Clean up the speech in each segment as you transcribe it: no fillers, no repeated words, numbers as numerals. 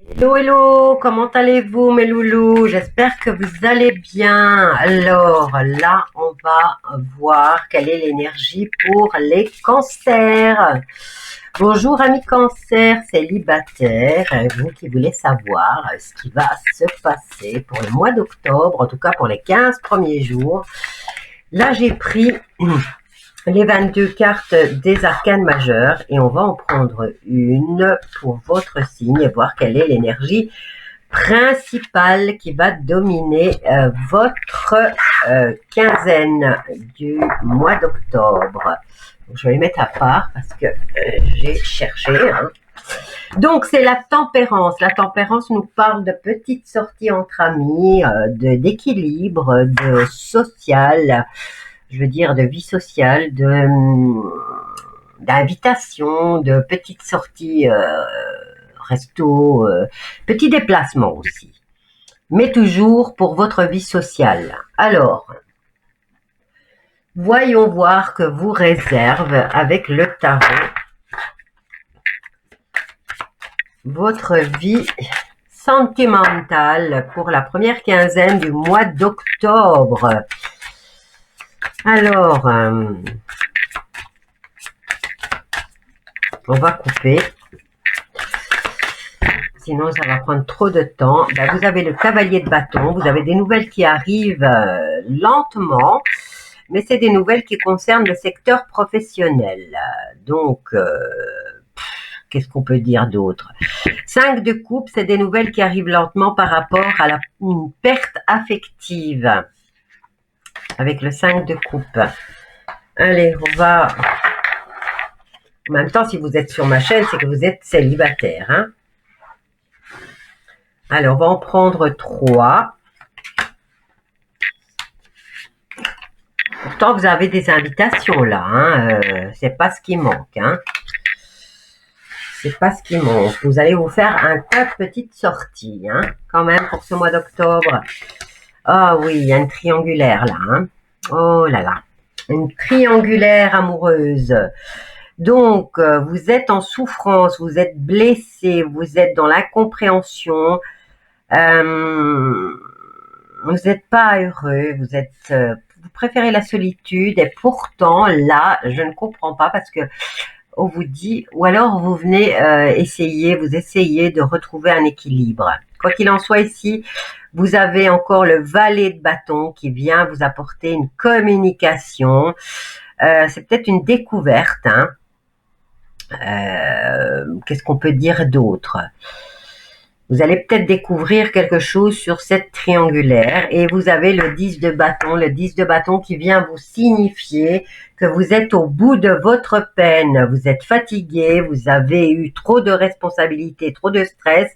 Hello, hello, comment allez-vous mes loulous? J'espère que vous allez bien. Alors là, on va voir quelle est l'énergie pour les cancers. Bonjour amis cancers célibataires, vous qui voulez savoir ce qui va se passer pour le mois d'octobre, en tout cas pour les 15 premiers jours. Là, j'ai pris les 22 cartes des arcanes majeurs et on va en prendre une pour votre signe et voir quelle est l'énergie principale qui va dominer votre quinzaine du mois d'octobre. Je vais les mettre à part parce que j'ai cherché. Hein. Donc, c'est la tempérance. La tempérance nous parle de petites sorties entre amis, d'équilibre, de social, je veux dire de vie sociale, d'invitation, de petites sorties resto, petits déplacements aussi. Mais toujours pour votre vie sociale. Alors, voyons voir que vous réserve avec le tarot votre vie sentimentale pour la première quinzaine du mois d'octobre. Alors, on va couper. Sinon, ça va prendre trop de temps. Ben, vous avez le cavalier de bâton. Vous avez des nouvelles qui arrivent lentement. Mais c'est des nouvelles qui concernent le secteur professionnel. Donc, qu'est-ce qu'on peut dire d'autre? 5 de coupe, c'est des nouvelles qui arrivent lentement par rapport à une perte affective. Avec le 5 de coupe. Allez, on va... En même temps, si vous êtes sur ma chaîne, c'est que vous êtes célibataire. Hein? Alors, on va en prendre 3. Pourtant, vous avez des invitations là. Hein? C'est pas ce qui manque. Hein? C'est pas ce qui manque. Vous allez vous faire un tas de petites sorties. Hein? Quand même, pour ce mois d'octobre. Ah oui, il y a une triangulaire là. Hein? Oh là là. Une triangulaire amoureuse. Donc, vous êtes en souffrance, vous êtes blessé, vous êtes dans l'incompréhension, vous n'êtes pas heureux, vous préférez la solitude et pourtant, là, je ne comprends pas parce que on vous dit, ou alors vous venez vous essayez de retrouver un équilibre. Quoi qu'il en soit ici, vous avez encore le valet de bâton qui vient vous apporter une communication. C'est peut-être une découverte, hein. Qu'est-ce qu'on peut dire d'autre? Vous allez peut-être découvrir quelque chose sur cette triangulaire et vous avez le 10 de bâton qui vient vous signifier que vous êtes au bout de votre peine, vous êtes fatigué, vous avez eu trop de responsabilités, trop de stress,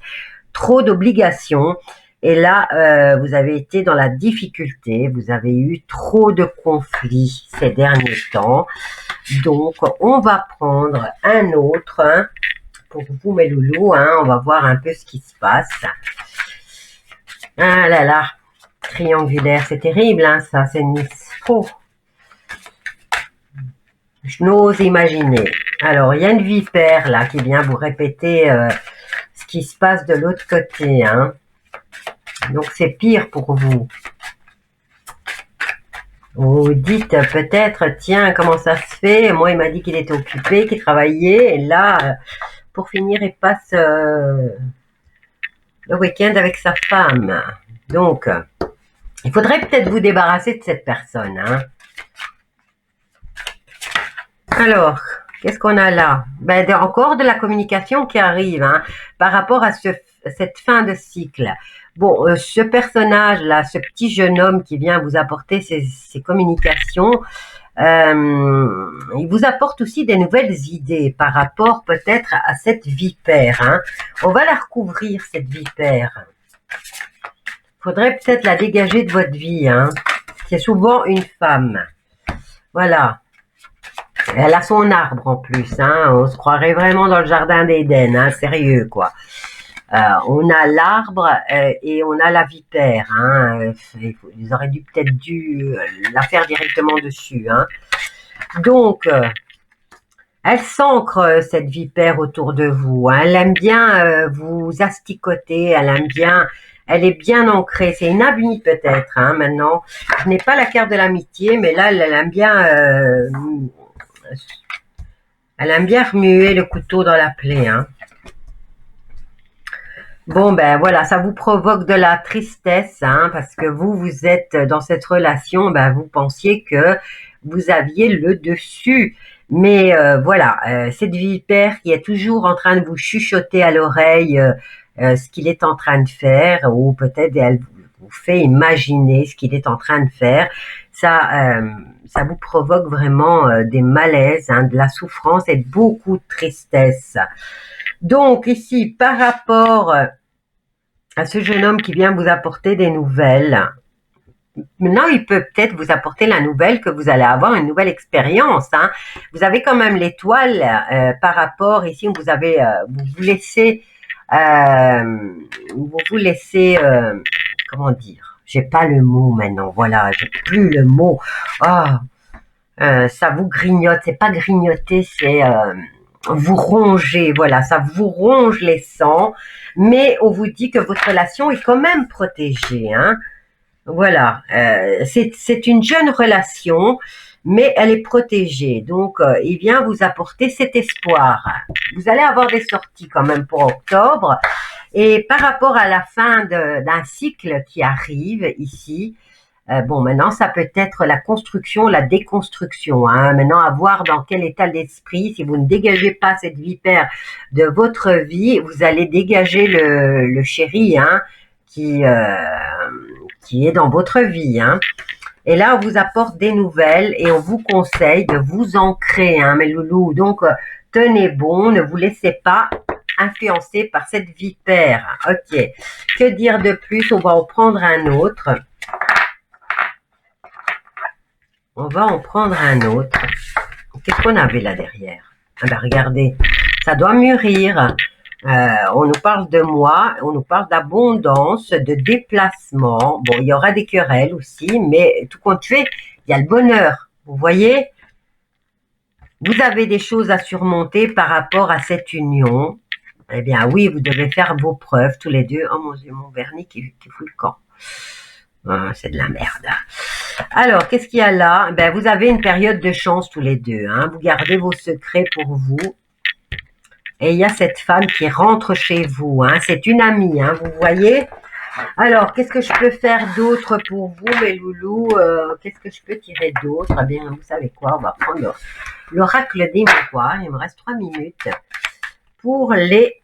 trop d'obligations et là vous avez été dans la difficulté, vous avez eu trop de conflits ces derniers temps. Donc, on va prendre un autre hein, pour vous, mes loulous. Hein, on va voir un peu ce qui se passe. Ah là là, triangulaire, c'est terrible, hein, ça. C'est une... Oh. Je n'ose imaginer. Alors, il y a une vipère là qui vient vous répéter ce qui se passe de l'autre côté. Hein. Donc, c'est pire pour vous. Vous dites peut-être, tiens, comment ça se fait? Moi, il m'a dit qu'il était occupé, qu'il travaillait. Et là, pour finir, il passe le week-end avec sa femme. Donc, il faudrait peut-être vous débarrasser de cette personne. Hein. Alors, qu'est-ce qu'on a là? Ben, encore de la communication qui arrive hein, par rapport à cette fin de cycle. Bon, ce personnage-là, ce petit jeune homme qui vient vous apporter ces communications, il vous apporte aussi des nouvelles idées par rapport peut-être à cette vipère. Hein. On va la recouvrir, cette vipère. Il faudrait peut-être la dégager de votre vie. Hein. C'est souvent une femme. Voilà. Elle a son arbre en plus. Hein. On se croirait vraiment dans le jardin d'Éden. Hein. Sérieux, quoi. On a l'arbre et on a la vipère. Hein. Ils auraient peut-être dû la faire directement dessus. Hein. Donc, Elle s'ancre, cette vipère autour de vous, hein. Elle aime bien vous asticoter, elle aime bien, elle est bien ancrée. C'est une amie peut-être, hein, maintenant. Je n'ai pas la carte de l'amitié, mais là, elle aime bien remuer le couteau dans la plaie, hein. Bon, ben voilà, ça vous provoque de la tristesse, hein, parce que vous êtes dans cette relation, ben vous pensiez que vous aviez le dessus. Mais voilà, cette vipère qui est toujours en train de vous chuchoter à l'oreille ce qu'il est en train de faire, ou peut-être elle vous fait imaginer ce qu'il est en train de faire, ça vous provoque vraiment des malaises, hein, de la souffrance et beaucoup de tristesse. Donc ici, par rapport à ce jeune homme qui vient vous apporter des nouvelles. Maintenant, il peut peut-être vous apporter la nouvelle que vous allez avoir une nouvelle expérience, hein. Vous avez quand même l'étoile par rapport, ici, vous laissez, comment dire, j'ai pas le mot maintenant, voilà, j'ai plus le mot. Ça vous grignote, c'est pas grignoter, c'est vous ronger, voilà, ça vous ronge les sangs, mais on vous dit que votre relation est quand même protégée, hein. Voilà, c'est une jeune relation, mais elle est protégée. Donc, il vient vous apporter cet espoir. Vous allez avoir des sorties quand même pour octobre. Et par rapport à la fin d'un cycle qui arrive ici, bon, maintenant, ça peut être la construction, la déconstruction, hein. Maintenant, à voir dans quel état d'esprit, si vous ne dégagez pas cette vipère de votre vie, vous allez dégager le chéri, hein, qui est dans votre vie, hein. Et là, on vous apporte des nouvelles et on vous conseille de vous ancrer, hein, mes loulous. Donc, tenez bon, ne vous laissez pas influencer par cette vipère. Ok. Que dire de plus? On va en prendre un autre. On va en prendre un autre. Qu'est-ce qu'on avait là derrière? Ah ben regardez, ça doit mûrir. On nous parle de moi, on nous parle d'abondance, de déplacement. Bon, il y aura des querelles aussi, mais tout compte fait, il y a le bonheur. Vous voyez? Vous avez des choses à surmonter par rapport à cette union. Eh bien oui, vous devez faire vos preuves tous les deux. Oh mon Dieu, mon vernis qui fout le camp. Ah, c'est de la merde. Alors, qu'est-ce qu'il y a là? Ben, vous avez une période de chance tous les deux, hein. Vous gardez vos secrets pour vous. Et il y a cette femme qui rentre chez vous, hein. C'est une amie, hein, vous voyez? Alors, qu'est-ce que je peux faire d'autre pour vous, mes loulous? Qu'est-ce que je peux tirer d'autre? Eh bien, vous savez quoi? On va prendre l'oracle des miroirs. Il me reste 3 minutes. Pour les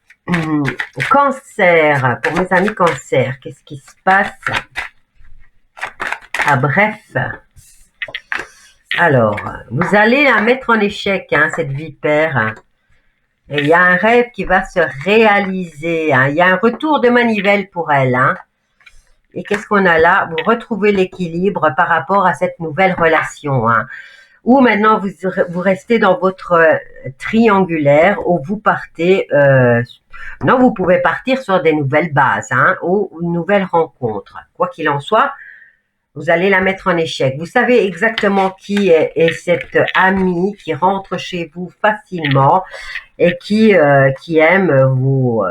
cancers, pour mes amis cancers, qu'est-ce qui se passe? Ah, bref. Alors, vous allez la mettre en échec, hein, cette vipère. Et il y a un rêve qui va se réaliser, hein. Il y a un retour de manivelle pour elle, hein. Et qu'est-ce qu'on a là? Vous retrouvez l'équilibre par rapport à cette nouvelle relation, hein. Ou maintenant, vous restez dans votre triangulaire où vous partez... non, vous pouvez partir sur des nouvelles bases, hein, ou une nouvelle rencontre. Quoi qu'il en soit, vous allez la mettre en échec. Vous savez exactement qui est cette amie qui rentre chez vous facilement et qui aime vous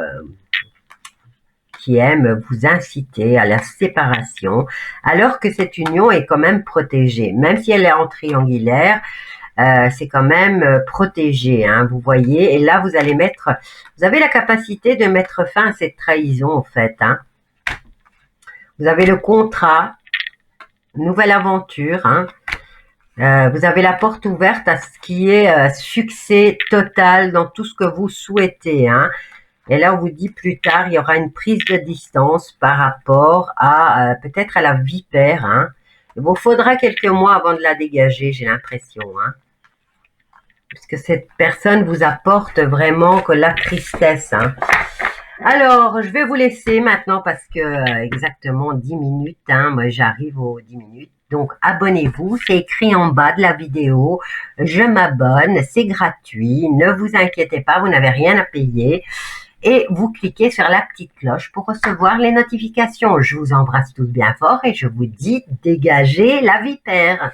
inciter à la séparation, alors que cette union est quand même protégée. Même si elle est en triangulaire, c'est quand même protégé, hein, vous voyez. Et là, vous avez la capacité de mettre fin à cette trahison, en fait, hein. Vous avez le contrat, nouvelle aventure, hein. Vous avez la porte ouverte à ce qui est succès total dans tout ce que vous souhaitez, hein. Et là, on vous dit plus tard, il y aura une prise de distance par rapport à peut-être à la vipère, hein. Il vous faudra quelques mois avant de la dégager, j'ai l'impression, hein. Parce que cette personne vous apporte vraiment que la tristesse, hein. Alors, je vais vous laisser maintenant parce que exactement 10 minutes, hein, moi j'arrive aux 10 minutes. Donc, abonnez-vous, c'est écrit en bas de la vidéo. Je m'abonne, c'est gratuit, ne vous inquiétez pas, vous n'avez rien à payer. Et vous cliquez sur la petite cloche pour recevoir les notifications. Je vous embrasse tous bien fort et je vous dis dégagez la vipère.